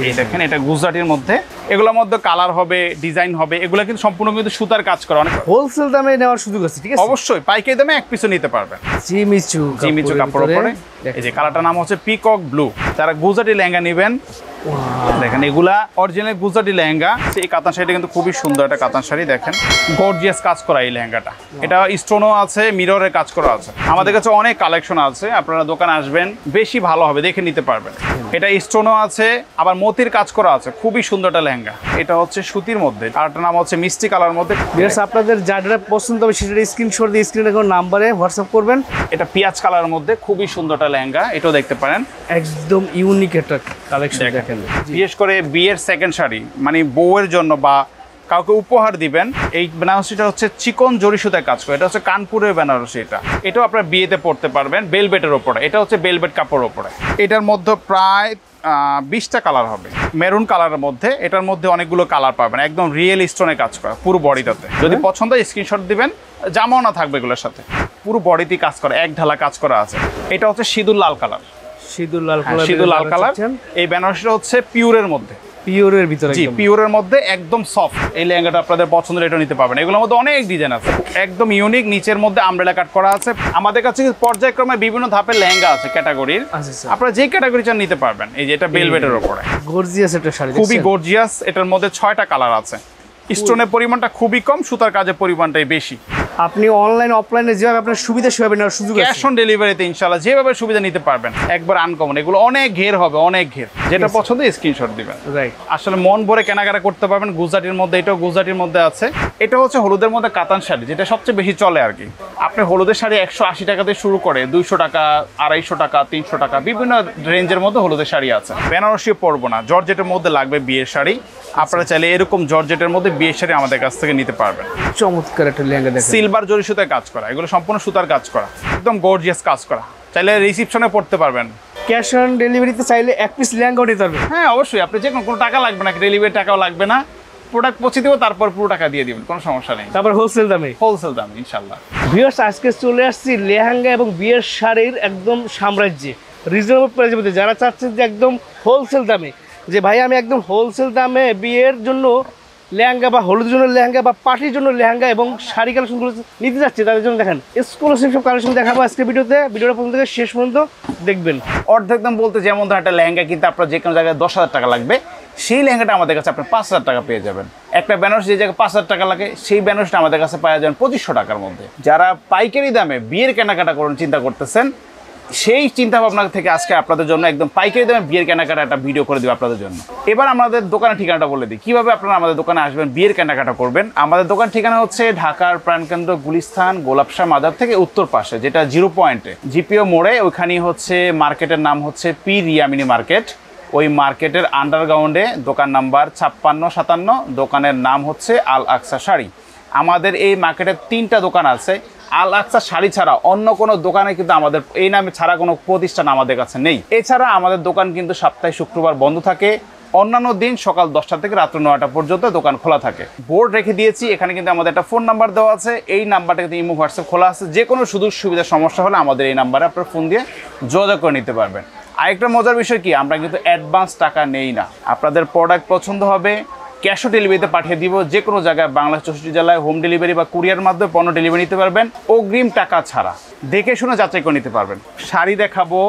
এই দেখেন এটা গুজরাটির মধ্যে, এগুলোর মধ্যে কালার হবে, ডিজাইন হবে, এগুলো কিন্তু সম্পূর্ণ কিন্তু সুতার কাজ করা। অনেক হোলসেল দামে নেওয়ার সুযোগ আছে, ঠিক আছে? অবশ্যই পাইকারি দামে এক পিসও নিতে পারবেন। জিমিচু কাপড় উপরে এই যে কালারটার নাম হচ্ছে পিকক ব্লু। যারা গুজরাটি লেহেঙ্গা নেবেন দেখেন এগুলা অরিজিনাল গুজরাটি লেহেঙ্গা। এই কাতান শাড়িটা কিন্তু খুবই সুন্দর একটা কাতান শাড়ি, দেখেন গর্জিয়াস কাজ করা এই লেহেঙ্গাটা। এটা স্টোনও আছে, মিররের কাজ করা আছে। আমাদের কাছে অনেক কালেকশন আছে, আপনারা দোকানে আসবেন বেশি ভালো হবে, দেখে নিতে পারবেন। এটা স্টোনও আছে, আবার মতির কাজ করা আছে, খুবই সুন্দর একটা লেহেঙ্গা। এটা হচ্ছে সুতির মধ্যে, আরেকটা নাম হচ্ছে মিষ্টি কালার মধ্যে। আপনাদের যারা পছন্দ হবে সেটা স্ক্রিনশট দিয়ে স্ক্রিনে কোনো নাম্বারে হোয়াটসঅ্যাপ করবেন। এটা পেঁয়াজ কালার মধ্যে খুবই সুন্দর একটা লেহেঙ্গা, এটাও দেখতে পারেন। একদম ইউনিক একটা কালেকশন দেখেন। বিশেষ করে বিয়ের সেকেন্ড শাড়ি, মানে বউয়ের জন্য বা কাউকে উপহার দিবেন, এই বেনারসিটা হচ্ছে চিকন জরি সুতায় কাজ করে। এটা হচ্ছে কানপুরের বেনারসি। এটাও আপনারা বিয়েতে পড়তে পারবেন বেলভেটের ওপরে। এটা হচ্ছে বেলভেট কাপড়ের ওপরে। এটার মধ্যে প্রায় 20টা কালার হবে মেরুন কালারের মধ্যে। এটার মধ্যে অনেকগুলো কালার পাবেন, একদম রিয়েল স্টোনে কাজ করা পুরো বডিটাতে। যদি পছন্দ হয় স্ক্রিনশট দিবেন, জামাও না থাকবে এগুলোর সাথে। পুরো বডিতেই কাজ করা, এক ঢালা কাজ করা আছে। এটা হচ্ছে সিঁদুর লাল কালার। সিঁদুর লাল কালার। এই বেনারসিটা হচ্ছে পিওরের মধ্যে, পিওরের ভিতরে, জি পিওরের মধ্যে একদম সফট। এই লেহেঙ্গাটা আপনাদের পছন্দের, এটা নিতে পারবেন। এগুলোর মধ্যে অনেক ডিজাইন আছে, একদম ইউনিক। নিচের মধ্যে আমব্রেলা কাট করা আছে। আমাদের কাছে পর্যায়ক্রমে বিভিন্ন ধাপের লেহেঙ্গা আছে ক্যাটাগরির, আপনারা যে ক্যাটাগরি চান নিতে পারবেন। এই যে এটা বেলভেটের উপরে গর্জিয়াস একটা শাড়ি, খুবই গর্জিয়াস। এটার মধ্যে 6টা কালার আছে। স্টোনের পরিমাণটা খুবই কম, সুতার কাজের পরিমাণটাই বেশি। আপনি অনলাইন অফলাইনে যেভাবে আপনার সুবিধা সেভাবে নেওয়ার সুযোগ আছে। ক্যাশ অন ডেলিভারিতে ইনশাআল্লাহ যেভাবে সুবিধা নিতে পারবেন। একবার আনকমন, এগুলো অনেক ঘের হবে, অনেক ঘের। যেটা পছন্দ স্ক্রিনশট দিবেন। রাইট, আসলে মন ভরে কেনাকাটা করতে পারবেন। গুজরাটির মধ্যে, এটাও গুজরাটির মধ্যে আছে। এটা হচ্ছে হলুদের মধ্যে কাতান শাড়ি, যেটা সবচেয়ে বেশি চলে আর কি। আপনি হলুদের শাড়ি 180 টাকা দিয়ে শুরু করে 200 টাকা, 250 টাকা, 300 টাকা, বিভিন্ন রেঞ্জের মধ্যে হলুদের শাড়ি আছে। বেনারসিও পরবো না, জর্জেটের মধ্যে লাগবে বিয়ের শাড়ি। আপনারা চাইলে এরকম জর্জেটের মধ্যে বিয়ের শাড়ি আমাদের কাছ থেকে নিতে পারবেন। চমৎকার একটা লেহেঙ্গা দেখেন, সিলভার জরি সুতায় কাজ করা, এগুলো সম্পূর্ণ সুতার কাজ করা, একদম গর্জিয়াস কাজ করা। চাইলে রিসিপশনে পড়তে পারবেন। ক্যাশ অন ডেলিভারিতে চাইলে এক পিস লেহেঙ্গা নিতে পারবেন। হ্যাঁ অবশ্যই, আপনি যে কোনো টাকা লাগবে না, ডেলিভারি টাকাও লাগবে না। প্রোডাক্ট পৌঁছে দেবো, তারপর পুরো টাকা দিয়ে দিবেন, কোনো সমস্যা নেই। তারপর হোলসেল দামে, হোলসেল দাম ইনশাআল্লাহ। ভিউয়ার্স, আজকে চলে আসছি লেহেঙ্গা এবং বিয়ের শাড়ির একদম সাম্রাজ্যে, রিজনেবল প্রাইসের মধ্যে। যারা চাচ্ছেন যে একদম হোলসেল দামে, যে ভাই আমি একদম হোলসেল দামে বিয়ের জন্য লেহেঙ্গা বা হলুদের জন্য লেহেঙ্গা বা পার্টির জন্য লেহেঙ্গা এবং শাড়ি কালেকশনগুলো নিতে যাচ্ছে, তাদের জন্য দেখেন এক্সক্লুসিভ সব কালেকশন দেখাবো আজকে ভিডিওতে। ভিডিওটা প্রথম থেকে শেষ পর্যন্ত দেখবেন। অর্ধেক দাম বলতে যেমন ধর একটা লেহেঙ্গা কিন্তু আপনার যে কোনো জায়গায় 10,000 টাকা লাগবে, সেই লেহেঙ্গাটা আমাদের কাছে আপনি 5,000 টাকা পেয়ে যাবেন। একটা বেনারসি যে জায়গায় 5,000 টাকা লাগে, সেই বেনারসিটা আমাদের কাছে পাওয়া যাবেন 2500 টাকার মধ্যে। যারা পাইকারি দামে বিয়ের কেনাকাটা করুন চিন্তা করতেছেন, সেই চিন্তা ভাবনা থেকে আজকে আপনাদের জন্য একদম পাইকারি দামে বিয়ের কেনাকাটা একটা ভিডিও করে দেবো আপনাদের জন্য। এবার আমাদের দোকানের ঠিকানাটা বলে দিই, কিভাবে আপনারা আমাদের দোকানে আসবেন, বিয়ের কেনাকাটা করবেন। আমাদের দোকান ঠিকানা হচ্ছে ঢাকার প্রাণকেন্দ্র গুলিস্তান গোলাপশাহ মাজার থেকে উত্তর পাশে, যেটা 0 পয়েন্টে জিপিও মোড়ে। ওইখানেই হচ্ছে মার্কেটের নাম হচ্ছে পি রিয়ামিনী মার্কেট। ওই মার্কেটের আন্ডারগ্রাউন্ডে দোকান নাম্বার 5657, দোকানের নাম হচ্ছে আল আকসা শাড়ি। আমাদের এই মার্কেটের 3টা দোকান আছে। আল আকসা শাড়ি ছাড়া অন্য কোনো দোকানে কিন্তু আমাদের এই নামে ছাড়া কোনো প্রতিষ্ঠান আমাদের কাছে নেই। এছাড়া আমাদের দোকান কিন্তু সপ্তাহে শুক্রবার বন্ধ থাকে, অন্যান্য দিন সকাল 10টা থেকে রাত্র 9টা পর্যন্ত দোকান খোলা থাকে। বোর্ড রেখে দিয়েছি, এখানে কিন্তু আমাদের একটা ফোন নাম্বার দেওয়া আছে। এই নাম্বারটা কিন্তু ইমো হোয়াটসঅ্যাপ খোলা আছে। যে কোনো সুযোগ সুবিধার সমস্যা হলে আমাদের এই নাম্বারে আপনার ফোন দিয়ে যোগাযোগ করে নিতে পারবেন। আরেকটা মজার বিষয় কি, আমরা কিন্তু অ্যাডভান্স টাকা নেই না। আপনাদের প্রোডাক্ট পছন্দ হবে, ক্যাশ অন ডেলিভারিতে পাঠিয়ে দিব। যে কোনো জায়গায় বাংলাদেশ 64 জেলায় হোম ডেলিভারি বা কুরিয়ার মাধ্যমে পণ্য ডেলিভারি নিতে পারবেন, অগ্রিম টাকা ছাড়া। দেখে শুনে যাচাই করে নিতে পারবেন। শাড়ি দেখাবো,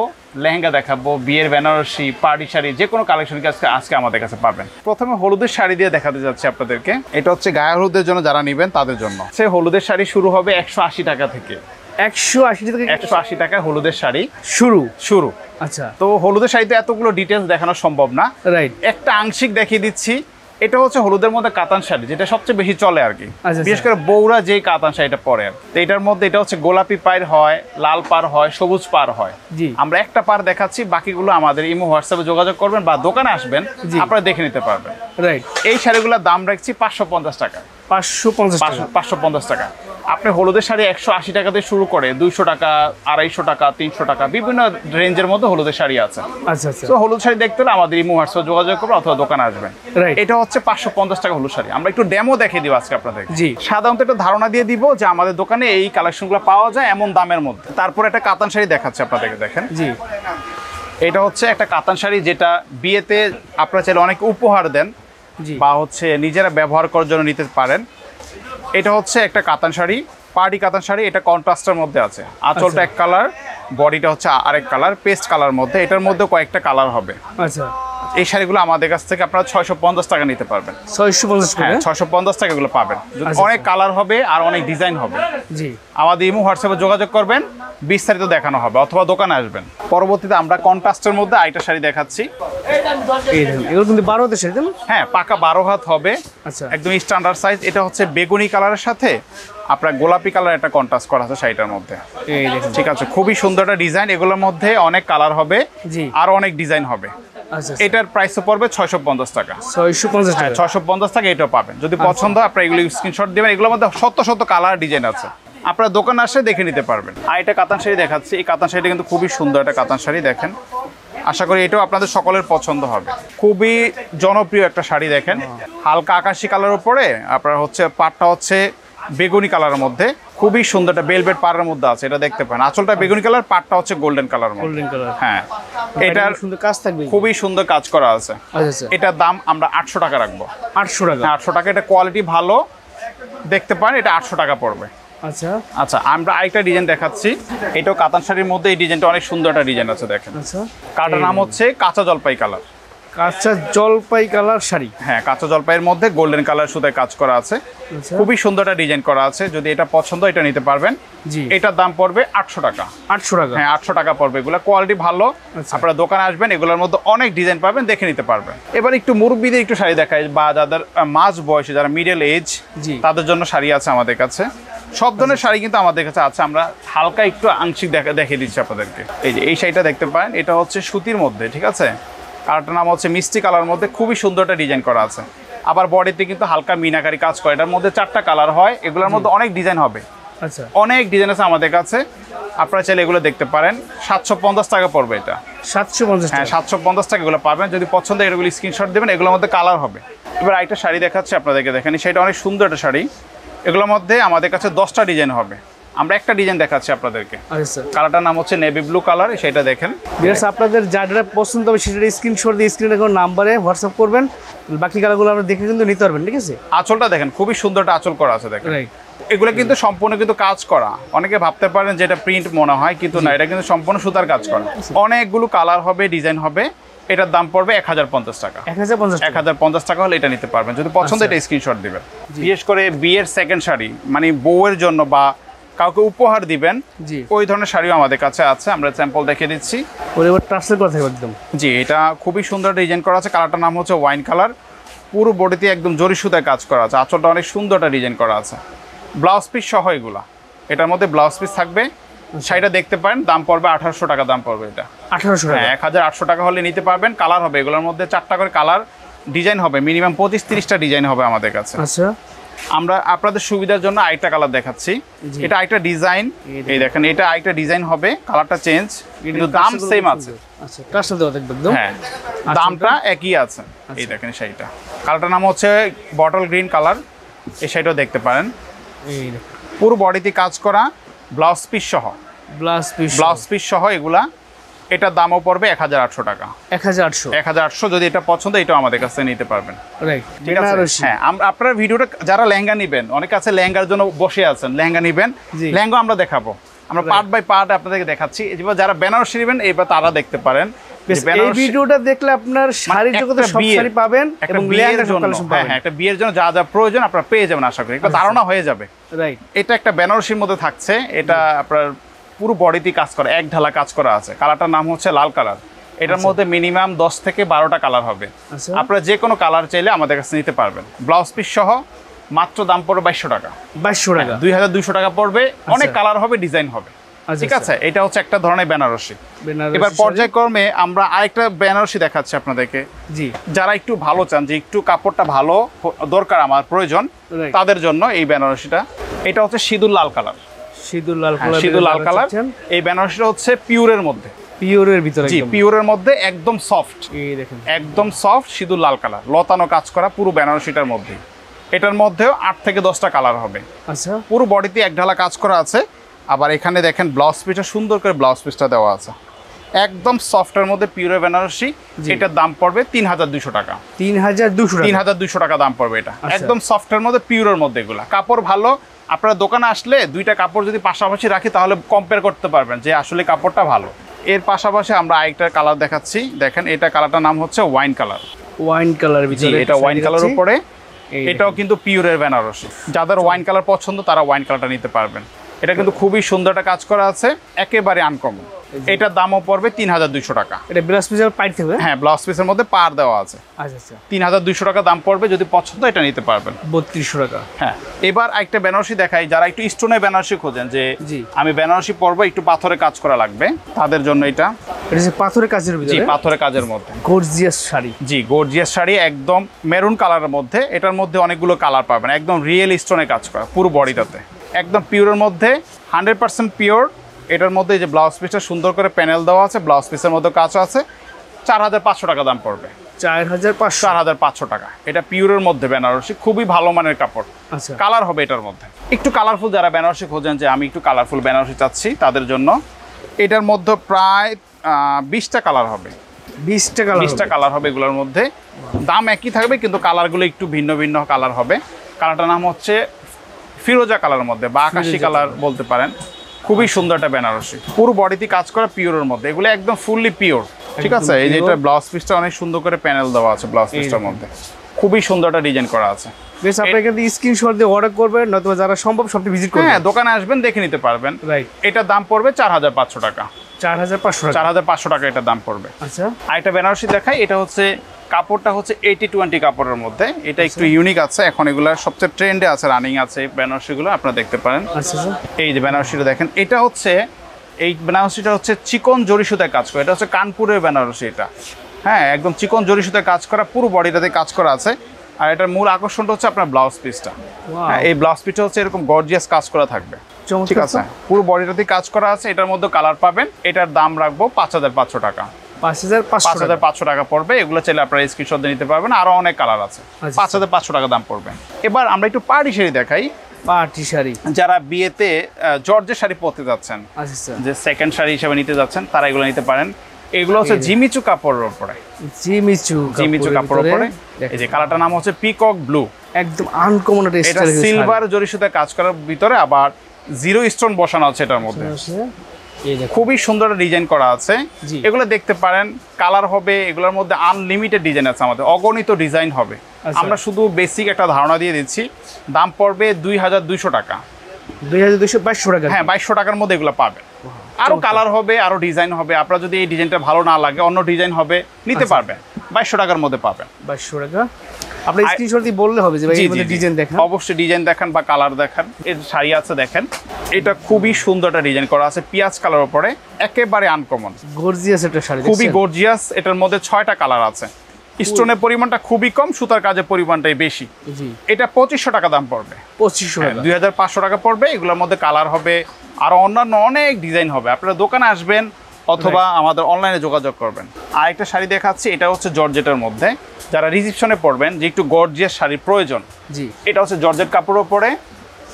লেহেঙ্গা দেখাবো, বিয়ের বেনারসি, পার্টি শাড়ি, যে কোনো কালেকশন আজকে আমাদের কাছে পাবেন। প্রথমে হলুদের শাড়ি দিয়ে দেখাতে যাচ্ছি আপনাদেরকে। এটা হচ্ছে গায়ে হলুদের জন্য, যারা নেবেন তাদের জন্য। সে হলুদের শাড়ি শুরু হবে 180 টাকা থেকে। 180 টাকা হলুদের শাড়ি শুরু। আচ্ছা, তো হলুদের শাড়িতে এতগুলো ডিটেলস দেখানো সম্ভব না, রাইট। একটা আংশিক দেখিয়ে দিচ্ছি। এটা হচ্ছে হলুদের মধ্যে কাতান শাড়ি, যেটা সবচেয়ে বেশি চলে আর কি। বিশেষ করে বউরা যেই কাতান শাড়িটা পরে আর। তো এটার মধ্যে এটা হচ্ছে গোলাপি পাড় হয়, লাল পাড় হয়, সবুজ পাড় হয়। আমরা একটা পাড় দেখাচ্ছি, বাকিগুলো আমাদের ইমো হোয়াটসঅ্যাপে যোগাযোগ করবেন বা দোকানে আসবেন, আপনারা দেখে নিতে পারবেন। রাইট। এই শাড়িগুলোর দাম রাখছি 550 টাকা। 550 টাকা। আপনি হলুদের শাড়ি 180 টাকা দিয়ে শুরু করে 200 টাকা, 250 টাকা, 300 টাকা, বিভিন্ন রেঞ্জের মধ্যে হলুদের শাড়ি আছে। আচ্ছা আচ্ছা। তো হলুদ শাড়ি দেখতে হলে আমাদের ইমো হোয়াটসঅ্যাপে যোগাযোগ করবেন অথবা দোকানে আসবেন। এটা হচ্ছে 550 টাকা হলুদ শাড়ি। আমরা একটু ডেমো দেখিয়ে দিব আজকে আপনাদের। জি, সাধারণত একটা ধারণা দিয়ে দিব যে আমাদের দোকানে এই কালেকশনগুলো পাওয়া যায় এমন দামের মধ্যে। তারপর একটা কাতান শাড়ি দেখাচ্ছে আপনাদেরকে, দেখেন। জি, এটা হচ্ছে একটা কাতান শাড়ি, যেটা বিয়েতে আপনারা চাইলে অনেক উপহার দেন জি বা হচ্ছে নিজেরা ব্যবহার করার জন্য নিতে পারেন। এটা হচ্ছে একটা কাতান শাড়ি, পার্টি কাতান শাড়ি। এটা কন্ট্রাস্টের মধ্যে আছে, আঁচলটা এক কালার, বডিটা হচ্ছে আরেক কালার, পেস্ট কালার মধ্যে। এটার মধ্যে কয়েকটা কালার হবে। আচ্ছা এই শাড়িগুলো আমাদের কাছ থেকে আপনারা 650 টাকা নিতে পারবেন। 650 করে? হ্যাঁ, 650 টাকা এগুলো পাবেন। অনেক কালার হবে আর অনেক ডিজাইন হবে। জি আমাদের ইমো হোয়াটসঅ্যাপে যোগাযোগ করবেন, বিস্তারিত দেখানো হবে, অথবা দোকানে আসবেন। পরবর্তীতে আমরা কন্ট্রাস্টের মধ্যে আরেকটা শাড়ি দেখাচ্ছি। এই দেখুন, এগুলো কিন্তু 12 হাতের শাড়ি তাই না? হ্যাঁ, পাকা 12 হাত হবে, আচ্ছা একদম স্ট্যান্ডার্ড সাইজ। এটা হচ্ছে বেগুনি কালারের সাথে আপনার গোলাপি কালার একটা কন্ট্রাস্ট করা আছে শাড়িটার মধ্যে। এই দেখুন, ঠিক আছে, খুবই সুন্দর একটা ডিজাইন। এগুলোর মধ্যে অনেক কালার হবে, জি আর অনেক ডিজাইন হবে। আচ্ছা এটার প্রাইসও পড়বে 650 টাকা। 650 টাকা। 650 টাকা এটাও পাবেন। যদি পছন্দ হয় আপনারা এগুলো স্ক্রিনশট দেবেন। এগুলোর মধ্যে শত শত কালার ডিজাইন আছে, আপনারা দোকানে আসে দেখে নিতে পারবেন। আর এটা কাতান শাড়ি দেখাচ্ছি। এই কাতান শাড়িটা কিন্তু খুবই সুন্দর একটা কাতান শাড়ি, দেখেন। আশা করি এটাও আপনাদের সকলের পছন্দ হবে। খুবই জনপ্রিয় একটা শাড়ি, দেখেন। হালকা আকাশি কালার উপরে আপনার হচ্ছে পাটটা হচ্ছে বেগুনি কালারের মধ্যে, খুবই সুন্দর একটা বেলভেট পাড়ের মধ্যে আছে। এটা দেখতে পান, আঁচলটা বেগুনি কালার, পাটটা হচ্ছে গোল্ডেন কালার মধ্যে। Golden colour. হ্যাঁ, এটার সুন্দর কাজ থাকবে, খুবই সুন্দর কাজ করা আছে। আচ্ছা আচ্ছা, এটার দাম আমরা 800 টাকা রাখবো। 800 টাকা? 800 টাকা। এটা কোয়ালিটি ভালো, দেখতে পারেন। এটা 800 টাকা পড়বে। আচ্ছা আচ্ছা, আমরা আরেকটা ডিজাইন দেখাচ্ছি। এটাও কাতান শাড়ির মধ্যে। এই ডিজাইনটা অনেক সুন্দর একটা ডিজাইন আছে, দেখেন। আচ্ছা, কাটার নাম হচ্ছে কাঁচা জলপাই কালার। কাঁচা জলপাই কালার শাড়ি? হ্যাঁ, কাঁচা জলপাইয়ের মধ্যে গোল্ডেন কালার সুতায় কাজ করা আছে। আচ্ছা, খুবই সুন্দর একটা ডিজাইন করা আছে। যদি এটা পছন্দ, এটা নিতে পারবেন। জি এটার দাম পড়বে 800 টাকা। 800 টাকা? হ্যাঁ, 800 টাকা পড়বে। এগুলো কোয়ালিটি ভালো। আচ্ছা। আপনারা দোকানে আসবেন, এগুলোর মধ্যে অনেক ডিজাইন পাবেন, দেখে নিতে পারবেন। এবার একটু মুরব্বিদের একটু শাড়ি দেখাই, বা যাদের মাঝ বয়সে, যারা মিডল এজ, জি তাদের জন্য শাড়ি আছে আমাদের কাছে। সব ধরনের শাড়ি কিন্তু আমাদের কাছে আছে। আমরা হালকা একটু আংশিক দেখিয়ে দিচ্ছি আপনাদেরকে। এই যে এই শাড়িটা দেখতে পারেন, এটা হচ্ছে সুতির মধ্যে, ঠিক আছে। কালারটার নাম হচ্ছে মিষ্টি কালার মধ্যে, খুবই সুন্দর একটা ডিজাইন করা আছে। আবার বডিতে কিন্তু হালকা মিনাকারি কাজ করে। এটার মধ্যে 4টা কালার হয়। এগুলোর মধ্যে অনেক ডিজাইন হবে, আচ্ছা, অনেক ডিজাইন আছে আমাদের কাছে। আপনারা চাইলে এগুলো দেখতে পারেন। 750 টাকা পড়বে এটা। 750 হ্যাঁ, টাকা? 750 টাকা এগুলো পাবেন। যদি পছন্দ হয় এগুলো স্ক্রিনশট দেবেন। এগুলোর মধ্যে কালার হবে। এবার আরেকটা শাড়ি দেখাচ্ছি আপনাদেরকে, দেখেন। সেটা অনেক সুন্দর একটা শাড়ি। এগুলোর মধ্যে আমাদের কাছে 10টা ডিজাইন হবে। আমরা একটা ডিজাইন দেখাচ্ছি আপনাদেরকে। আচ্ছা, কালারটার নাম হচ্ছে নেভি ব্লু কালার। সেটা দেখেন। বিয়ার্স, আপনাদের যারা পছন্দ হবে সেটা স্ক্রিনশট দিয়ে স্ক্রিনে কোনো নাম্বারে হোয়াটসঅ্যাপ করবেন। বাকি কালারগুলো আমরা দেখে কিন্তু নিতে পারবেন, ঠিক আছে? আঁচলটা দেখেন, খুবই সুন্দর একটা আঁচল করা আছে, দেখেন। রাইট। এগুলো কিন্তু সম্পূর্ণ কিন্তু কাজ করা। অনেকে ভাবতে পারেন যে এটা প্রিন্ট মনে হয়, কিন্তু না, এটা কিন্তু সম্পূর্ণ সুতার কাজ করা। অনেকগুলো কালার হবে, ডিজাইন হবে। এটার দাম পড়বে 1050 টাকা। 1050 টাকা? 1050 টাকা হলে এটা নিতে পারবেন। যদি পছন্দ, আচ্ছা। এটা স্ক্রিনশট দিবেন। বিশেষ করে বিয়ের সেকেন্ড শাড়ি, মানে বউয়ের জন্য বা কাউকে উপহার দিবেন, জি, ওই ধরনের শাড়িও আমাদের কাছে আছে। আমরা স্যাম্পল দেখিয়ে দিচ্ছি। ওর এবার ট্রান্সলেট করা থাকবে একদম। জি, এটা খুবই সুন্দর ডিজাইন করা আছে। কালারটার নাম হচ্ছে ওয়াইন কালার। পুরো বডিতে একদম জরি সুতায় কাজ করা আছে। আঁচলটা অনেক সুন্দর একটা ডিজাইন করা আছে। ব্লাউজ পিস সহ এগুলা। এটার মধ্যে ব্লাউজ পিস থাকবে। শাড়িটা দেখতে পারেন, দাম পড়বে 1800 টাকা। দাম পড়বে এটা 1800 টাকা? হ্যাঁ, 1800 টাকা হলে নিতে পারবেন। কালার হবে এগুলোর মধ্যে 4টা করে কালার, ডিজাইন হবে মিনিমাম 25-30টা ডিজাইন হবে আমাদের কাছে। আচ্ছা, আমরা আপনাদের সুবিধার জন্য আরেকটা কালার দেখাচ্ছি। জি। এটা আরেকটা ডিজাইন। এই দেখেন, এটা আরেকটা ডিজাইন হবে, কালারটা চেঞ্জ, কিন্তু দাম সেম আছে। আচ্ছা, ট্রান্সলেট দেওয়া থাকবে একদম? হ্যাঁ, দামটা একই আছে। এই দেখেন শাড়িটা, কালারটার নাম হচ্ছে বটল গ্রিন কালার। এই শাড়িটাও দেখতে পারেন। এই পুরো বডিতে কাজ করা, ব্লাউজ পিস সহ। ব্লাউজ পিস সহ এগুলা। এটার দামও পড়বে 1800 টাকা। 1800? 1800। যদি এটা পছন্দ, এটাও আমাদের কাছে নিতে পারবেন। রাইট, ঠিক আছে। হ্যাঁ, আপনারা ভিডিওটা যারা লেহেঙ্গা নেবেন, অনেকে আছে লেহেঙ্গার জন্য বসে আছেন, লেহেঙ্গা নেবেন, জি। লেহেঙ্গা আমরা দেখাবো। আমরা পার্ট বাই পার্ট আপনাদেরকে দেখাচ্ছি। এবার যারা বেনারসি নেবেন, এবার তারা দেখতে পারেন। এই ভিডিওটা দেখলে আপনার শাড়ির জগতে সব শাড়ি পাবেন, একটা এবং বিয়ের লেহেঙ্গা জন্য, কালেকশন পাবেন। হ্যাঁ, একটা বিয়ের জন্য যা যা প্রয়োজন আপনারা পেয়ে যাবেন, আশা করি একটা ধারণা হয়ে যাবে। রাইট। এটা একটা বেনারসির মধ্যে থাকছে। এটা আপনার পুরো বডিতে কাজ করা, এক ঢালা কাজ করা আছে। কালারটার নাম হচ্ছে লাল কালার। এটার মধ্যে মিনিমাম 10 থেকে 12টা কালার হবে। আচ্ছা, আপনারা যে কোনো কালার চাইলে আমাদের কাছে নিতে পারবেন। ব্লাউজ পিস সহ মাত্র দাম পড়বে 2200 টাকা। 2200 টাকা? 2200 টাকা পড়বে। অনেক কালার হবে, ডিজাইন হবে। আচ্ছা, ঠিক আছে। এটা হচ্ছে একটা ধরনের বেনারসি। বেনারসি এবার শাড়ি। পর্যায়ক্রমে আমরা আরেকটা বেনারসি দেখাচ্ছি আপনাদেরকে। জি, যারা একটু ভালো চান, যে একটু কাপড়টা ভালো দরকার, আমার প্রয়োজন, Right. তাদের জন্য এই বেনারসিটা। এটা হচ্ছে সিঁদুর লাল কালার। সিঁদুর লাল কালার? সিঁদুর লাল কালার। এই বেনারসিটা হচ্ছে পিওরের মধ্যে। পিওরের ভিতরে? জি, একদম পিওরের মধ্যে, একদম সফট। এই দেখেন, একদম সফট সিঁদুর লাল কালার, লতানো কাজ করা পুরো বেনারসিটার মধ্যে। এটার মধ্যেও 8 থেকে 10টা কালার হবে। আচ্ছা, পুরো বডিতে এক ঢালা কাজ করা আছে। আবার এখানে দেখেন ব্লাউজ পিসটা, সুন্দর করে ব্লাউজ পিসটা দেওয়া আছে। একদম সফটের মধ্যে পিওর বেনারসি, এটার দাম পড়বে 3200 টাকা। 3200 টাকা দাম পড়বে এটা, একদম সফটের মধ্যে পিওরের মধ্যে। এগুলা কাপড় ভালো, আপনারা দোকানে আসলে দুইটা কাপড় যদি পাশাপাশি রাখি তাহলে কম্পেয়ার করতে পারবেন যে আসলে কাপড়টা ভালো। এর পাশাপাশি আমরা আরেকটা কালার দেখাচ্ছি, দেখেন এটা কালারটার নাম হচ্ছে ওয়াইন কালার। ওয়াইন কালার ভিতরে এটা ওয়াইন কালার উপরে, এটাও কিন্তু পিওরের বেনারসি। যাদের ওয়াইন কালার পছন্দ তারা ওয়াইন কালারটা নিতে পারবেন। এটা কিন্তু খুবই সুন্দর একটা কাজ করা আছে, একেবারে আনকমন। এটার দামও পড়বে 3200 টাকা। এটা ব্লাউজ পিসের পাইট থাকবে? হ্যাঁ, ব্লাউজ পিসের মধ্যে পার দেওয়া আছে। আচ্ছা আচ্ছা, 3200 টাকা দাম পড়বে, যদি পছন্দ এটা নিতে পারবেন। 3200 টাকা। হ্যাঁ, এবার একটা বেনারসি দেখাই, যারা একটু স্টোনের বেনারসি খোঁজেন যে আমি বেনারসি পরবো একটু পাথরে কাজ করা লাগবে, তাদের জন্য এটা পাথরের কাজের ভিতরে। জি, পাথরের কাজের মধ্যে গর্জিয়াস শাড়ি। জি, গর্জিয়াস শাড়ি, একদম মেরুন কালারের মধ্যে। এটার মধ্যে অনেকগুলো কালার পাবেন, একদম রিয়েল স্টোনে কাজ করা পুরো বডিটাতে, একদম পিওরের মধ্যে, 100% পিওর। এটার মধ্যে যে ব্লাউজ পিসটা সুন্দর করে প্যানেল দেওয়া আছে, ব্লাউজ পিসের মধ্যে কাজ আছে। 4500 টাকা দাম পড়বে। 4500 টাকা। এটা পিওরের মধ্যে বেনারসি, খুবই ভালো মানের কাপড়। আচ্ছা, কালার হবে এটার মধ্যে একটু কালারফুল। যারা বেনারসি খোঁজেন যে আমি একটু কালারফুল বেনারসি চাচ্ছি, তাদের জন্য এটার মধ্যে প্রায় 20টা কালার হবে। 20টা কালার হবে এগুলোর মধ্যে। দাম একই থাকবে কিন্তু কালারগুলো একটু ভিন্ন ভিন্ন কালার হবে। কালারটার নাম হচ্ছে ফিরোজা কালারের মধ্যে বা আকাশি কালার বলতে পারেন। খুবই সুন্দর একটা বেনারসি, পুরো বডিতে কাজ করা পিওরের মধ্যে। এগুলো একদম ফুললি পিওর, ঠিক আছে। এই যে এটা ব্লাউজ পিসটা অনেক সুন্দর করে প্যানেল দেওয়া আছে, ব্লাউজ পিসটার মধ্যে খুবই সুন্দর একটা ডিজাইন করা আছে। বেশ, আপনি এখান থেকে স্ক্রিনশট দিয়ে অর্ডার করবেন, নয়তো যারা সম্ভব সবটি ভিজিট করবেন। হ্যাঁ, দোকানে আসবেন, দেখে নিতে পারবেন। রাইট, এটার দাম পড়বে 4500 টাকা। 4500 টাকা এটার দাম পড়বে। আচ্ছা, আর একটা বেনারসি দেখাই, এটা হচ্ছে কাপড়টা হচ্ছে 80-20 কাপড়ের মধ্যে। এটা একটু ইউনিক আছে, এখন এগুলো সবচেয়ে ট্রেন্ডে আছে, রানিং আছে বেনারসিগুলো, আপনারা দেখতে পারেন। আচ্ছা, এই যে বেনারসিটা দেখেন, এটা হচ্ছে এই বেনারসিটা হচ্ছে চিকন জরি সুতায় কাজ করা। এটা হচ্ছে কানপুরের বেনারসি এটা। হ্যাঁ, একদম চিকন জরি সুতায় কাজ করা, পুরো বডিটাতে কাজ করা আছে। আর এটার মূল আকর্ষণটা হচ্ছে আপনার ব্লাউজ পিসটা। হ্যাঁ, এই ব্লাউজ পিসটা হচ্ছে এরকম গর্জিয়াস কাজ করা থাকবে, ঠিক আছে। পুরো বডিটাতে কাজ করা আছে। এটার মধ্যে কালার পাবেন। এটার দাম রাখবো 5500 টাকা। 5500 টাকা পড়বে। এগুলো চাইলে আপনারা স্ক্রিনশট দিয়ে নিতে পারবেন, আরো অনেক কালার আছে। 5500 টাকা দাম পড়বে। এবার আমরা একটু পার্টি শাড়ি দেখাই। পার্টি শাড়ি, যারা বিয়েতে জর্জের শাড়ি পরতে যাচ্ছেন, যে সেকেন্ড শাড়ি হিসেবে নিতে যাচ্ছেন, তারা এগুলো নিতে পারেন। এগুলো হচ্ছে জিমিচু কাপড়ের উপরে, জিমিচু কাপড়ের উপরে। এই যে কালারটার নাম হচ্ছে পিকক ব্লু, একদম আনকমন একটা এটা সিলভার জরি সুতায় কাজ করার ভিতরে আবার 0 স্টোন বসানো আছে এটার মধ্যে। খুবই সুন্দর ডিজাইন করা আছে। এগুলো দেখতে পারেন, কালার হবে এগুলোর মধ্যে আনলিমিটেড ডিজাইন আছে, আমাদের অগণিত ডিজাইন হবে। আমরা শুধু বেসিক একটা ধারণা দিয়ে দিচ্ছি। দাম পড়বে 2200 টাকা। 2200 টাকা। হ্যাঁ, 2200 টাকার মধ্যে এগুলো পাবেন। আরো কালার হবে, আরো ডিজাইন হবে। আপনার যদি এই ডিজাইনটা ভালো না লাগে, অন্য ডিজাইন হবে, নিতে পারবেন। 2200 টাকার মধ্যে পাবেন। 2200 টাকা। আপনি স্ক্রিনশট দিয়ে বললে হবে যে ভাই এই মধ্যে ডিজাইন দেখান। অবশ্যই ডিজাইন দেখান বা কালার দেখান। এর শাড়ি আছে দেখেন, এটা খুবই সুন্দর একটা ডিজাইন করা আছে পিয়াজ কালার উপরে, একেবারে আনকমন গর্জিয়াস একটা শাড়ি, খুবই গর্জিয়াস। এটার মধ্যে 6টা কালার আছে। স্টোনের পরিমাণটা খুবই কম, সুতার কাজের পরিমাণটাই বেশি। এটা 2500 টাকা দাম পড়বে। 2500 টাকা, 2500 টাকা পড়বে। এগুলোর মধ্যে কালার হবে, আর অন্যান্য অনেক ডিজাইন হবে। আপনারা দোকানে আসবেন অথবা আমাদের অনলাইনে যোগাযোগ করবেন। আর একটা শাড়ি দেখাচ্ছি, এটা হচ্ছে জর্জেটের মধ্যে। যারা রিসেপশনে পরবেন, যে একটু গর্জিয়াস শাড়ির প্রয়োজন, এটা হচ্ছে জর্জেট কাপড়ের উপরে।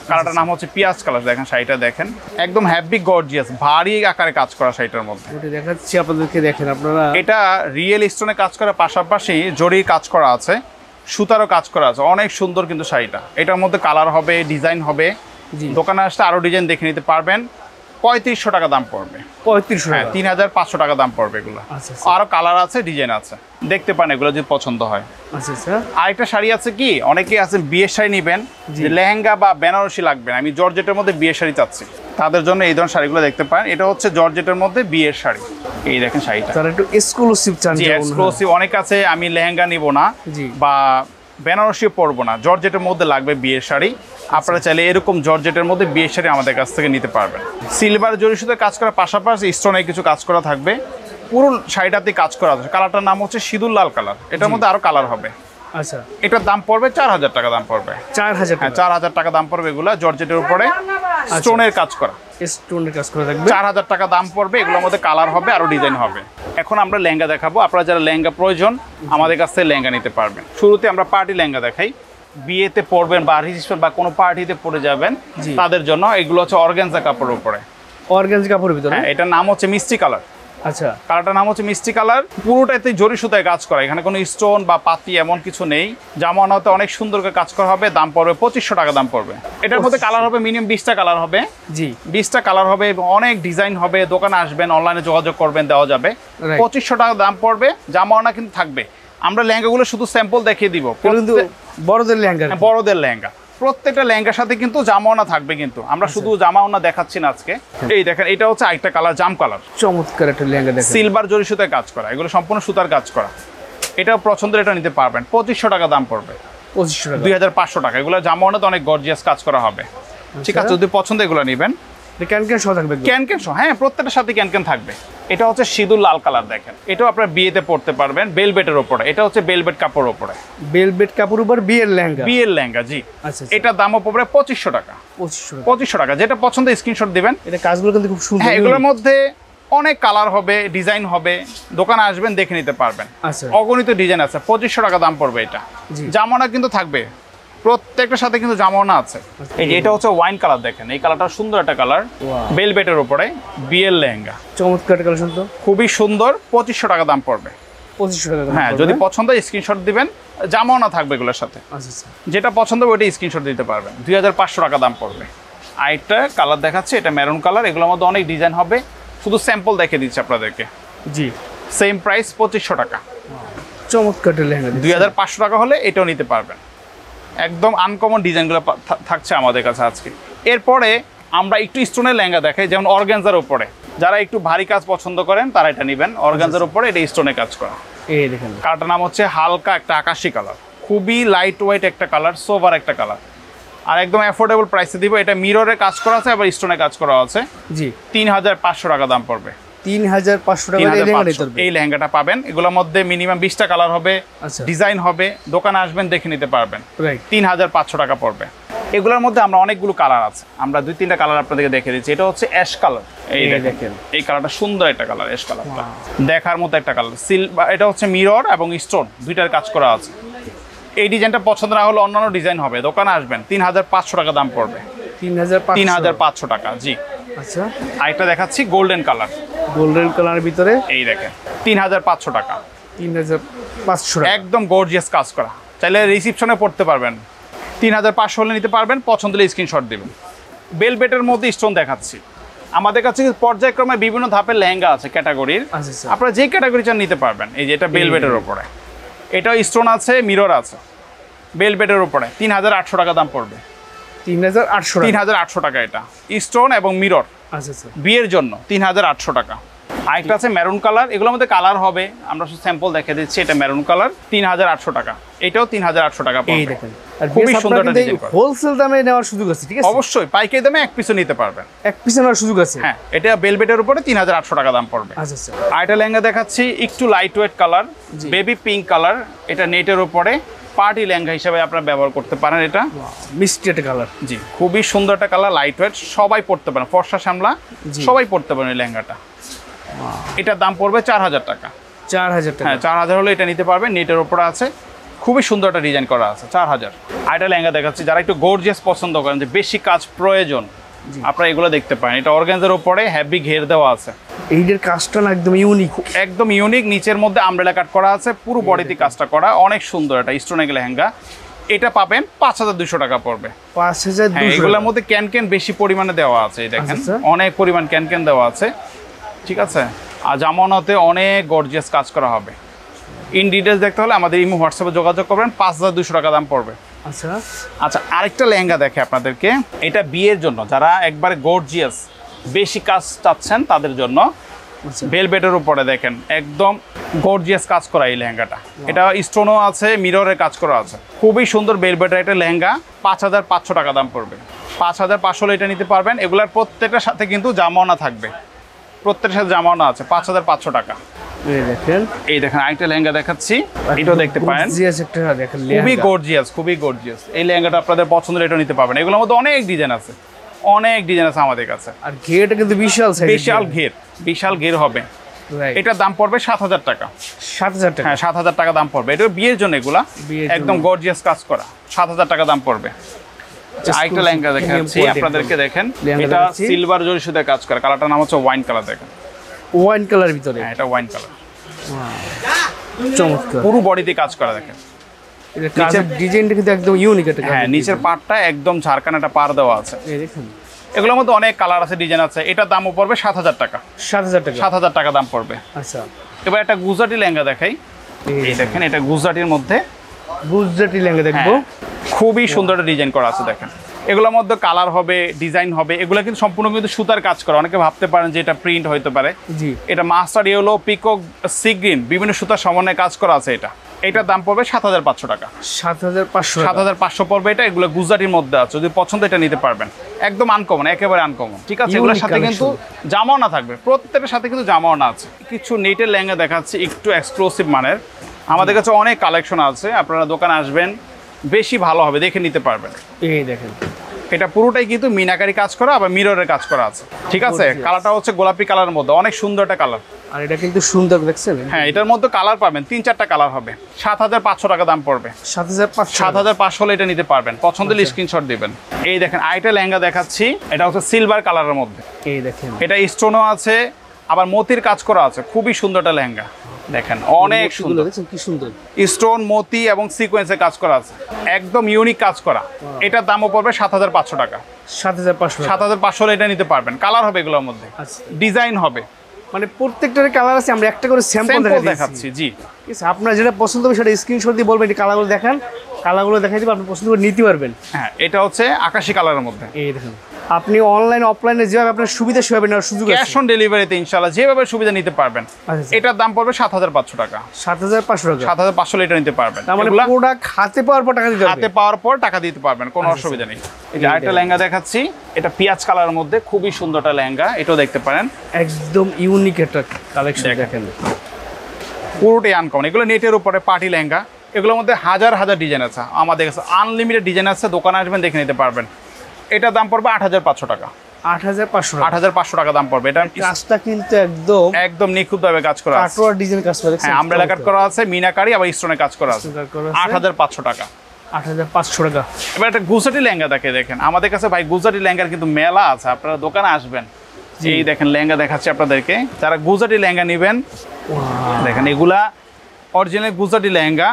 কালারটার নাম হচ্ছে পিয়াজ কালার। দেখেন শাড়িটা দেখেন, একদম হ্যাভি গর্জিয়াস, ভারী আকারে কাজ করা শাড়িটার মধ্যে। দেখাচ্ছি আপনাদেরকে, দেখেন আপনারা। এটা রিয়েল স্টোনে কাজ করার পাশাপাশি জরির কাজ করা আছে, সুতারও কাজ করা আছে। অনেক সুন্দর কিন্তু শাড়িটা। এটার মধ্যে কালার হবে, ডিজাইন হবে। দোকানে আসতে আরো ডিজাইন দেখে নিতে পারবেন। 3500 টাকা দাম পড়বে। 3500? হ্যাঁ, 3500 টাকা দাম পড়বে এগুলো। আরো কালার আছে, ডিজাইন আছে, দেখতে পান এগুলো যদি পছন্দ হয়। আরেকটা শাড়ি আছে কি, অনেকেই আছে বিয়ের শাড়ি নেবেন, যে লেহেঙ্গা বা বেনারসি লাগবে, আমি জর্জেটের মধ্যে বিয়ের শাড়ি চাচ্ছি, তাদের জন্য এই ধরনের শাড়িগুলো দেখতে পারেন। এটা হচ্ছে জর্জেটের মধ্যে বিয়ের শাড়ি। এই দেখেন শাড়িটা, তারা একটু এক্সক্লুসিভ চান। জি, এক্সক্লুসিভ। অনেক আছে আমি লেহেঙ্গা নিব না বা বেনারসিও পরবো না, জর্জেটের মধ্যে লাগবে বিয়ের শাড়ি। আপনারা চাইলে এরকম জর্জেটের মধ্যে বিয়ের শাড়ি আমাদের কাছ থেকে নিতে পারবেন। সিলভার জরি সুতো কাজ করার পাশাপাশি স্টোনে কিছু কাজ করা থাকবে। পুরো শাড়িটাতে কাজ করা আছে। কালারটার নাম হচ্ছে সিঁদুর লাল কালার। এটার মধ্যে আরো কালার হবে। আচ্ছা, এটার দাম পড়বে 4000 টাকা দাম পড়বে। 4000? হ্যাঁ, 4000 টাকা দাম পড়বে। এগুলো জর্জেটের উপরে স্টোনের কাজ করা, স্টোনের কাজ করা থাকবে। 4000 টাকা দাম পড়বে। এগুলোর মধ্যে কালার হবে, আরো ডিজাইন হবে। এখন আমরা লেহেঙ্গা দেখাবো। আপনারা যারা লেহেঙ্গা প্রয়োজন, আমাদের কাছ থেকে লেহেঙ্গা নিতে পারবেন। শুরুতে আমরা পার্টি লেহেঙ্গা দেখাই। বিয়েতে পরবেন বা রিসেপশন বা কোনো পার্টিতে পরে যাবেন, তাদের জন্য এগুলো হচ্ছে অর্গানজা কাপড়ের উপরে। অর্গানজা কাপড়ের ভিতরে? হ্যাঁ, এটার নাম হচ্ছে মিষ্টি কালার। আচ্ছা, কালারটার নাম হচ্ছে মিষ্টি কালার, পুরোটাতে জরি সুতায় কাজ করা, এখানে কোনো স্টোন বা পাতি এমন কিছু নেই। জামানাতে অনেক সুন্দর করে কাজ করা হবে, দাম পড়বে 2500 টাকা দাম পড়বে। এটার মধ্যে কালার হবে মিনিমাম 20টা কালার হবে। জি, 20টা কালার হবে এবং অনেক ডিজাইন হবে। দোকানে আসবেন, অনলাইনে যোগাযোগ করবেন, দেওয়া যাবে। Right. 2500 টাকা দাম পড়বে। জামানা কিন্তু থাকবে। আমরা লেহেঙ্গাগুলো শুধু স্যাম্পল দেখিয়ে দিব। কিন্তু বড়দের লেহেঙ্গা। হ্যাঁ, বড়দের লেহেঙ্গা, প্রত্যেকটা লেহেঙ্গার সাথে কিন্তু জামাওনা থাকবে, কিন্তু আমরা শুধু জামাওনা দেখাচ্ছি না আজকে। এই দেখেন, এটা হচ্ছে আরেকটা কালার, জাম কালার, চমৎকার একটা লেহেঙ্গা দেখেন। সিলভার জরি সুতায় কাজ করা, এগুলো সম্পূর্ণ সুতার কাজ করা। এটা পছন্দের, এটা নিতে পারবেন। 2500 টাকা দাম পড়বে। 2500 টাকা। 2500 টাকা। এগুলো জামাওনাতে অনেক গর্জিয়াস কাজ করা হবে। ঠিক আছে, যদি পছন্দ এগুলো নেবেন। ক্যান সহ থাকবে। ক্যান সহ, হ্যাঁ, প্রত্যেকটার সাথে ক্যান থাকবে। এটা হচ্ছে সিঁদুর লাল কালার, দেখেন, এটাও আপনার বিয়েতে পড়তে পারবেন বেলবেটের উপরে। এটা হচ্ছে বেলবেট কাপড়ের উপরে, বেলবেট কাপড় উপর বিয়ের লেহেঙ্গা। বিয়ের লেহেঙ্গা, জি। আচ্ছা, এটার দামও পড়বে 2500 টাকা। 2500 টাকা। যেটা পছন্দ স্ক্রিনশট দিবেন। এটা কাজগুলো কিন্তু খুব সুন্দর। হ্যাঁ, এগুলোর মধ্যে অনেক কালার হবে, ডিজাইন হবে, দোকানে আসবেন দেখে নিতে পারবেন। আচ্ছা, অগণিত ডিজাইন আছে। 2500 টাকা দাম পড়বে এটা। জি। জামানা কিন্তু থাকবে, প্রত্যেকটার সাথে কিন্তু জামানা আছে। এই যে এটা হচ্ছে ওয়াইন কালার, দেখেন, এই কালারটা সুন্দর একটা কালার, বেলবেটের উপরে বিয়ের লেহেঙ্গা, চমৎকার কালেকশন তো, খুবই সুন্দর। 2500 টাকা দাম পড়বে। 2500 টাকা। হ্যাঁ, যদি পছন্দ স্ক্রিনশট দিবেন, জামানা থাকবে এগুলোর সাথে। আচ্ছা, যেটা পছন্দ হবে ওইটা স্ক্রিনশট দিতে পারবেন। 2500 টাকা দাম পড়বে। আরেকটা কালার দেখাচ্ছে, এটা মেরুন কালার, এগুলোর মধ্যে অনেক ডিজাইন হবে, শুধু স্যাম্পল দেখে দিচ্ছি আপনাদেরকে। জি, সেম প্রাইস 2500 টাকা। চমৎকার একটা লেহেঙ্গা। 2500 টাকা হলে এটাও নিতে পারবেন। একদম আনকমন ডিজাইনগুলো থাকছে আমাদের কাছে আজকে। এরপরে আমরা একটু স্টোনের লেহেঙ্গা দেখাই, যেমন অর্গানজার উপরে। যারা একটু ভারী কাজ পছন্দ করেন তারা এটা নেবেন। অর্গানজার উপরে এটা স্টোনে কাজ করা। এই দেখেন, কালারটার নাম হচ্ছে হালকা একটা আকাশি কালার, খুবই লাইট ওয়েট একটা কালার, সোভার একটা কালার, আর একদম অ্যাফোর্ডেবল প্রাইসে দিব। এটা মিররে কাজ করা আছে, আবার স্টোনে কাজ করা আছে। জি, 3500 টাকা দাম পড়বে। 3500 টাকা এই লেহেঙ্গাটা। এই লেহেঙ্গাটা পাবেন। এগুলোর মধ্যে মিনিমাম 20টা কালার হবে, আচ্ছা, ডিজাইন হবে, দোকানে আসবেন দেখে নিতে পারবেন। রাইট। 3500 টাকা পড়বে। এগুলোর মধ্যে আমরা অনেকগুলো কালার আছে, আমরা 2-3টা কালার আপনাদেরকে দেখে দিচ্ছি। এটা হচ্ছে অ্যাশ কালার, এই দেখেন, এই কালারটা সুন্দর একটা কালার, অ্যাশ কালারটা দেখার মতো একটা কালার। এটা হচ্ছে মিরর এবং স্টোন দুইটার কাজ করা আছে। এই ডিজাইনটা পছন্দ না হলে অন্যান্য ডিজাইন হবে, দোকানে আসবেন। 3500 টাকা দাম পড়বে। 3500 টাকা, জি। আচ্ছা, আরেকটা দেখাচ্ছি গোল্ডেন কালার, গোল্ডেন কালারের ভিতরে, এই দেখেন, 3500 টাকা। 3500 টাকা, একদম গর্জিয়াস কাজ করা। চাইলে রিসিপশনে পড়তে পারবেন। 3500 হলে নিতে পারবেন, পছন্দ হলে স্ক্রিনশট দেবেন। বেলবেটের মধ্যে স্টোন দেখাচ্ছি। আমাদের কাছে পর্যায়ক্রমে বিভিন্ন ধাপের লেহেঙ্গা আছে, ক্যাটাগরির। আচ্ছা, আপনারা যে ক্যাটাগরি চান নিতে পারবেন। এই যে এটা বেলবেটের উপরে, এটাও স্টোন আছে, মিরর আছে, বেলবেটের উপরে 3800 টাকা দাম পড়বে। 3800 টাকা এটা, স্টোন এবং মিরর, আচ্ছা, আচ্ছা, বিয়ের জন্য 3800 টাকা। আরেকটা আছে মেরুন কালার, এগুলোর মধ্যে কালার হবে, আমরা শুধু স্যাম্পল দেখে দিচ্ছি। এটা মেরুন কালার, 3800 টাকা। এটাও 3800 টাকা এই পড়বে। দেখেন, আর খুবই সুন্দর একটা ডিজাইন করা। হোলসেল দামে নেওয়ার সুযোগ আছে, ঠিক আছে? অবশ্যই পাইকারি দামে এক পিসও নিতে পারবেন। এক পিসে নেওয়ার সুযোগ আছে। হ্যাঁ, এটা বেলবেটের উপরে 3800 টাকা দাম পড়বে। আচ্ছা, আচ্ছা, আর এটা লেহেঙ্গা দেখাচ্ছি, একটু light weight colour, baby pink colour. এটা নেটের উপরে পার্টি লেহেঙ্গা হিসেবে আপনারা ব্যবহার করতে পারেন। এটা মিষ্টি একটা কালার, জি, খুবই সুন্দর একটা কালার, লাইট ওয়েট, সবাই পড়তে পারেন, ফর্সা শ্যামলা সবাই পড়তে পারেন এই লেহেঙ্গাটা। এটার দাম পড়বে 4000 টাকা। 4000 টাকা। হ্যাঁ, 4000 হলে এটা নিতে পারবেন। নেটের উপরে আছে, খুবই সুন্দর একটা ডিজাইন করা আছে, 4000। আর এটা লেহেঙ্গা দেখাচ্ছি, যারা একটু গর্জিয়াস পছন্দ করেন, যে বেশি কাজ প্রয়োজন, আপনারা এগুলো দেখতে পারেন। এটা অর্গানজার উপরে হেভি ঘের দেওয়া আছে। এইটার কাজটা না একদম ইউনিক, একদম ইউনিক। নিচের মধ্যে আমব্রেলা কাট করা আছে, পুরো বডিতে কাজটা করা, অনেক সুন্দর। এটা স্টোনের লেহেঙ্গা, এটা পাবেন 5200 টাকা পড়বে। 5200। এগুলোর মধ্যে ক্যান বেশি পরিমাণে দেওয়া আছে, এই দেখেন, আচ্ছা, অনেক পরিমাণ ক্যান দেওয়া আছে, ঠিক আছে। আর জামানাতে অনেক গর্জিয়াস কাজ করা হবে। ইন ডিটেলস দেখতে হলে আমাদের ইমো হোয়াটসঅ্যাপে যোগাযোগ করবেন। 5200 টাকা দাম পড়বে। আচ্ছা, আচ্ছা, আরেকটা লেহেঙ্গা দেখে আপনাদেরকে, এটা বিয়ের জন্য, যারা একবারে গর্জিয়াস বেশি কাজ চাচ্ছেন তাদের জন্য। ভেলভেটের উপরে দেখেন, একদম গর্জিয়াস কাজ করা এই লেহেঙ্গাটা। এটা স্টোনও আছে, মিররের কাজ করা আছে, খুবই সুন্দর ভেলভেটের একটা লেহেঙ্গা। 5500 টাকা দাম পড়বে। 5500 হলে এটা নিতে পারবেন। এগুলার প্রত্যেকটার সাথে কিন্তু জামাওনা থাকবে, প্রত্যেকটার সাথে জামাওনা আছে। 5500 টাকা। এই দেখেন আরেকটা লেহেঙ্গা দেখাচ্ছি, এটাও দেখতে পারেন, খুবই গর্জিয়াস, খুবই গর্জিয়াস। এই লেহেঙ্গাটা আপনাদের পছন্দের, এটা নিতে পারবেন। এগুলোর মধ্যে অনেক ডিজাইন আছে, অনেক ডিজাইন আছে আমাদের কাছে। আর ঘেরটা কিন্তু বিশাল সাইজ, বিশাল ঘের হবে। এটার দাম পড়বে 7000 টাকা। 7000 টাকা? হ্যাঁ, 7000 টাকা দাম পড়বে। এটা বিয়ের জন্য, এগুলা একদম গর্জিয়াস কাজ করা, 7000 টাকা দাম পড়বে। আরেকটা লেহেঙ্গা দেখাচ্ছি আপনাদেরকে, দেখেন, এটা সিলভার জরি সুতায় কাজ করা, কালারটার নাম হচ্ছে ওয়াইন কালার। দেখেন ওয়াইন কালার ভিতরে। হ্যাঁ এটা ওয়াইন কালার, চমৎকার। পুরো বডিতে কাজ করা দেখেন। এটা কাজের ডিজাইনটা কিন্তু একদম ইউনিক একটা। হ্যাঁ নিচের পাটটা একদম ঝাড়খান একটা পার দেওয়া আছে। এই দেখুন এগুলোর মধ্যে অনেক কালার আছে, ডিজাইন আছে। এটার দামও পড়বে 7,000 টাকা। 7,000 টাকা। 7,000 টাকা দাম পড়বে। আচ্ছা এবার একটা গুজরাটি লেহেঙ্গা দেখাই। এই দেখেন এটা গুজরাটির মধ্যে, গুজরাটি লেহেঙ্গা দেখবো। খুবই সুন্দর একটা ডিজাইন করা আছে দেখেন। এগুলোর মধ্যে কালার হবে, ডিজাইন হবে। এগুলো কিন্তু সম্পূর্ণ কিন্তু সুতার কাজ করা। অনেকে ভাবতে পারেন যে এটা প্রিন্ট হইতে পারে। জি এটা master yellow, peacock, sea green বিভিন্ন সুতার সমন্বয়ে কাজ করা আছে। এটার দাম পড়বে 7,500 টাকা। 7,500। 7,500 পড়বে এটা। এগুলো গুজরাটির মধ্যে আছে, যদি পছন্দ এটা নিতে পারবেন। একদম আনকমন, একেবারে আনকমন। ঠিক আছে, এগুলোর সাথে কিন্তু জামাও না থাকবে, প্রত্যেকটার সাথে কিন্তু জামাও না আছে। কিছু নেটের লেহেঙ্গা দেখাচ্ছি, একটু এক্সক্লুসিভ মানের। আমাদের কাছে অনেক কালেকশন আছে, আপনারা দোকানে আসবেন, বেশি ভালো হবে, দেখে নিতে পারবেন। এই দেখেন এটা পুরোটাই কিন্তু মিনাকারি কাজ করা, আবার মিররের কাজ করা আছে। ঠিক আছে, কালারটা হচ্ছে গোলাপি কালারের মধ্যে, অনেক সুন্দর একটা কালার। আর এটা কিন্তু সুন্দর দেখছেন। হ্যাঁ এটার মধ্যে কালার পাবেন 3-4টা কালার হবে। 7,500 টাকা দাম পড়বে। 7,500। 7,500 হলে এটা নিতে পারবেন, পছন্দ হলে স্ক্রিনশট দিবেন। এই দেখেন আইটা লেহেঙ্গা দেখাচ্ছি, এটা হচ্ছে সিলভার কালারের মধ্যে। এই দেখেন এটা স্টোনও আছে, আবার মতির কাজ করা আছে। খুবই সুন্দর একটা লেহেঙ্গা দেখেন, অনেক সুন্দর। দেখছেন কি সুন্দর স্টোন, মতি এবং সিকোয়েন্সের কাজ করা আছে, একদম ইউনিক কাজ করা। এটার দামও পড়বে 7,500 টাকা। 7,500। 7,500 হলে এটা নিতে পারবেন। কালার হবে এগুলোর মধ্যে, আচ্ছা ডিজাইন হবে। মানে প্রত্যেকটার কালার আছে, আমরা একটা করে স্যাম্পল দেখাচ্ছি। জি ঠিক আছে, আপনার যেটা পছন্দ হবে সেটা স্ক্রিনশট দিয়ে বলবেন, এই কালারগুলো দেখান, কালারগুলো দেখাই দিবেন, আপনি পছন্দ করে নিতে পারবেন। হ্যাঁ এটা হচ্ছে আকাশি কালারের মধ্যে। এই দেখুন আপনি অনলাইন অফলাইনে যেভাবে আপনার সুবিধা সেভাবে নেওয়ার সুযোগ আছে। ক্যাশ অন ডেলিভারিতে ইনশাআল্লাহ যেভাবে সুবিধা নিতে পারবেন। আচ্ছা এটার দাম পড়বে 7,500 টাকা। 7,500 টাকা। 7,500 এটা নিতে পারবেন। তার মানে প্রোডাক্ট হাতে পাওয়ার পর টাকা দিতে হবে। হাতে পাওয়ার পর টাকা দিতে পারবেন, কোনো অসুবিধা নেই। এই যে আরেকটা লেহেঙ্গা দেখাচ্ছি, এটা পিয়াজ কালারের মধ্যে, খুবই সুন্দর একটা লেহেঙ্গা। এটাও দেখতে পারেন, একদম ইউনিক একটা কালেকশন দেখেন, পুরোটাই আনকমন। এগুলো নেটের উপরে পার্টি লেহেঙ্গা, এগুলোর মধ্যে হাজার হাজার ডিজাইন আছে। আমাদের কাছে আনলিমিটেড ডিজাইন আছে, দোকানে আসবেন দেখে নিতে পারবেন। এটার দাম পড়বে 8,500 টাকা। 8,500 টাকা। 8,500 টাকা দাম পড়বে। এটা কাজটা কিন্তু একদম একদম নিখুঁতভাবে কাজ করা আছে। কাটওয়ার ডিজাইন কাজ করা, দেখছেন? হ্যাঁ আমব্রেলা কাট করা আছে, মিনাকারি আবার স্টোনের কাজ করা আছে। 8,500 টাকা। 8,500 টাকা। এবার একটা গুজরাটি লেহেঙ্গা দেখেন, আমাদের কাছে ভাই গুজরাটি লেহেঙ্গার কিন্তু মেলা আছে, আপনারা দোকানে আসবেন। এই দেখেন লেহেঙ্গা দেখাচ্ছি আপনাদেরকে, যারা গুজরাটি লেহেঙ্গা নেবেন দেখেন, এগুলা অরিজিনাল গুজরাটি লেহেঙ্গা।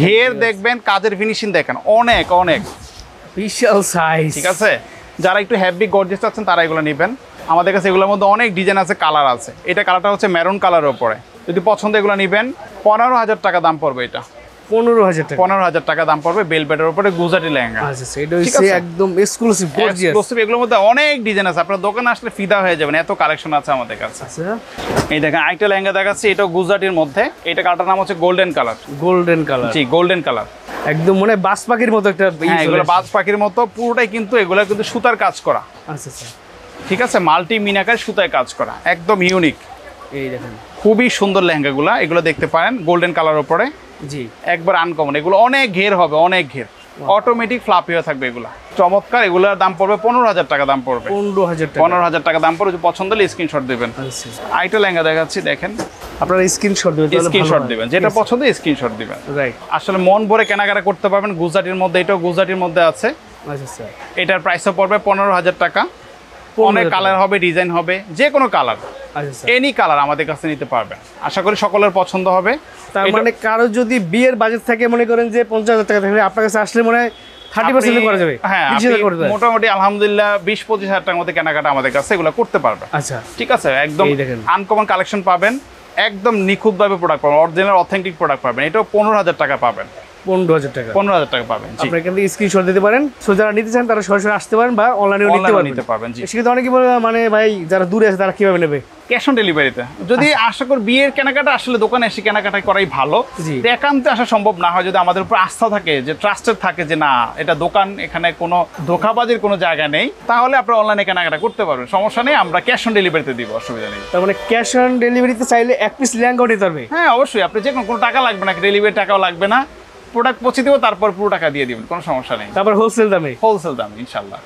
ঘের দেখবেন, কাজের ফিনিশিং দেখেন, অনেক অনেক বিশাল সাইজ। ঠিক আছে, যারা একটু হেভি গর্জিয়াস চাচ্ছেন তারা এগুলো নেবেন। আমাদের কাছে এগুলোর মধ্যে অনেক ডিজাইন আছে, কালার আছে। এটা কালারটা হচ্ছে মেরুন কালারের উপরে, যদি পছন্দ এগুলো নেবেন। 15,000 টাকা দাম পড়বে। এটা 15,000 টাকা। 15,000 টাকা দাম পড়বে, বেলভেটের উপরে গুজরাটি লেহেঙ্গা। আচ্ছা এটা হচ্ছে একদম এক্সক্লুসিভ গর্জিয়াস। এক্সক্লুসিভ, এগুলোর মধ্যে অনেক ডিজাইন আছে, আপনার দোকানে আসলে ফিদা হয়ে যাবেন, এত কালেকশন আছে আমাদের কাছে। আচ্ছা এই দেখেন আরেকটা লেহেঙ্গা দেখাচ্ছি, এটাও গুজরাটির মধ্যে। এটা কালারটার নাম হচ্ছে গোল্ডেন কালার। Golden colour. জি গোল্ডেন কালার, একদম মানে বাজ পাখির মতো একটা। হ্যাঁ এগুলো বাজ পাখির মতো, পুরোটাই কিন্তু এগুলো কিন্তু সুতার কাজ করা। আচ্ছা আচ্ছা ঠিক আছে, মাল্টি মিনাকার সুতায় কাজ করা, একদম ইউনিক। এই দেখেন খুবই সুন্দর লেহেঙ্গাগুলো, এগুলো দেখতে পারেন গোল্ডেন কালার উপরে। জি একবার আনকমন, এগুলো অনেক ঘের হবে, অনেক ঘের, অটোমেটিক ফ্লাপি হয়ে থাকবে এগুলো। চমৎকার, এগুলোর দাম পড়বে 15,000 টাকা দাম পড়বে। 15,000 টাকা। 15,000 টাকা দাম পড়বে, যদি পছন্দ হলে স্ক্রিনশট দিবেন। আচ্ছা আরেকটা লেহেঙ্গা দেখাচ্ছি দেখেন, আপনারা স্ক্রিনশট দিবেন, স্ক্রিনশট দিবেন, যেটা পছন্দ স্ক্রিনশট দিবেন। রাইট। আসলে মন ভরে কেনাকাটা করতে পারবেন গুজরাটির মধ্যে। এটাও গুজরাটির মধ্যে আছে। আচ্ছা স্যার, এটার প্রাইসও পড়বে 15,000 টাকা। অনেক কালার হবে, ডিজাইন হবে, যে কোনো কালার, আচ্ছা স্যার, এনি কালার আমাদের কাছে নিতে পারবেন। আশা করি সকলের পছন্দ হবে। তার মানে কারো যদি বিয়ের বাজেট থাকে, মনে করেন যে 50,000 টাকা থাকলে আপনার কাছে আসলে মনে হয় 30% করা যাবে। হ্যাঁ 20,000 করে দেয়। মোটামুটি আলহামদুলিল্লাহ 20-25 টাকার মধ্যে কেনাকাটা আমাদের কাছে এগুলো করতে পারবে। আচ্ছা ঠিক আছে, একদম এই দেখেন। আনকমন কালেকশন পাবেন, একদম নিখুঁতভাবে প্রোডাক্ট পাবেন, অরিজিনাল অথেন্টিক প্রোডাক্ট পাবেন। এটাও 15,000 টাকা পাবেন। 15,000 টাকা। 15,000 টাকা পাবেন। জি, আপনি এখান থেকে স্ক্রিনশট দিতে পারেন। সো যারা নিতে চান তারা সরাসরি আসতে পারেন বা অনলাইনেও নিতে পারবেন। জি, সেক্ষেত্রে অনেকে বলে মানে ভাই যারা দূরে আছে তারা কিভাবে নেবে? ক্যাশ অন ডেলিভারিতে। যদি আশা করি বিয়ের কেনাকাটা আসলে দোকানে এসে কেনাকাটা করাই ভালো। জি। একান্তে আসা সম্ভব না হয়, যদি আমাদের উপর আস্থা থাকে, যে ট্রাস্টেড থাকে, যে না এটা দোকান, এখানে কোনো ধোঁকাবাজির কোনো জায়গা নেই, তাহলে আপনারা অনলাইনে কেনাকাটা করতে পারবেন, সমস্যা নেই। আমরা ক্যাশ অন ডেলিভারিতে দিব, অসুবিধা নেই। তার মানে ক্যাশ অন ডেলিভারিতে চাইলে এক পিস লেহেঙ্গাও নিতে পারবে? হ্যাঁ অবশ্যই, আপনি যে কোনো টাকা লাগবে না, ডেলিভারি টাকাও লাগবে না, প্রোডাক্ট পৌঁছে দেবো, তারপর পুরো টাকা দিয়ে দিবেন, কোনো সমস্যা নেই। তারপর হোলসেল দামে? হোলসেল দাম ইনশাল্লাহ।